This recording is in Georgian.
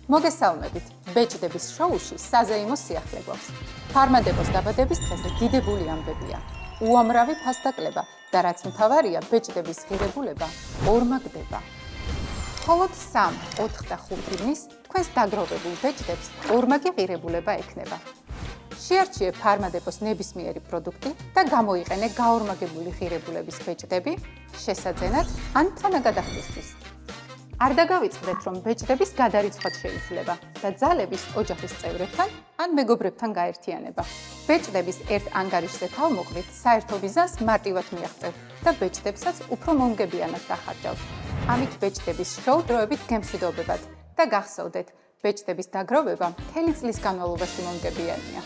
მოგესალმებით, ბეჭდების შოუში საზეიმო სიახლე გვაქვს. ფარმადების დაბადების დღეზე დიდებული ამბებია. უამრავი ფასდაკლება და რაც მთავარია, ბეჭდების ღირებულება ორმაგდება. მხოლოდ 3, 4 და 5 ივნის თქვენს დაგროვებულ ბეჭდებს ორმაგი ღირებულება ექნება. შეარჩიე ფარმადების ნებისმიერი პროდუქტი და გამოიყენე გაორმაგებული ღირებულების ბეჭდები შესაძენად ან თანაგადახდისთვის. არ დაგავიწყდეთ, რომ ბეჭდების გადარიცხვად შეიძლება და ძალების ოჯახის წევრებთან ან მეგობრებთან გაერთიანება. ბეჭდების ერთ ანგარიშზე თავმოყრით, საერთო ვიზას მარტივად მიაღწევთ და ბეჭდებსაც უფრო მომგებიანად დახარჯავთ. ამით ბეჭდების შოუ დროებით გემშვიდობებად და გახსოვდეთ, ბეჭდების დაგროვება მთელი წლის განმავლობაში მომგებიანია.